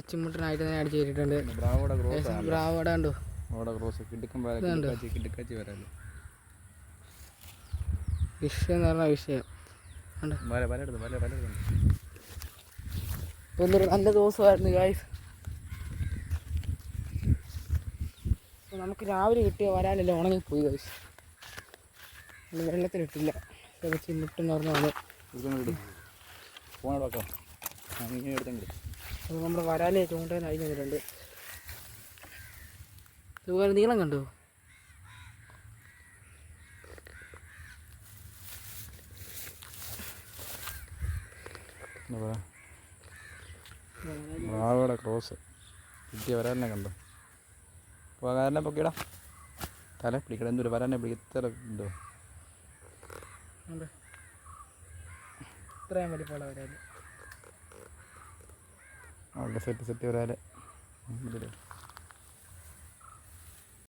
ചിമ്മുട്ടനായിട്ട് തന്നെ അടിച്ച് കയറ്റിട്ടുണ്ട്. ബ്രാവോടെ ഉണ്ടോ വിഷയം എന്ന് പറഞ്ഞ വിഷയം ഇന്നൊരു നല്ല ദിവസമായിരുന്നു ഗായ്സ്. നമുക്ക് രാവിലെ കിട്ടിയ വരാലല്ലേ ഉണങ്ങിപ്പോയി ഗായ്സ്. വെള്ളത്തിലിട്ടില്ല. ചിമ്മുട്ടെന്ന് പറഞ്ഞാൽ നമ്മുടെ വരാലെ ചൂണ്ടേൻ അഴിഞ്ഞു വന്നിട്ടുണ്ട്. ഇതുപോലെ നീളം കണ്ടോ? ബ്രാവോടെ ക്രോസ് കിട്ടിയ വരാലിനെ കണ്ടോ? വരാലിനെ പൊക്കിടാ തല പിടിക്കട. എന്തൊരു വരാനെ പിടിക്കത്തല ഉണ്ടോ? ഇത്രയും വലിപ്പമുള്ള വരാല് അവിടെ സെറ്റ് വരാല്.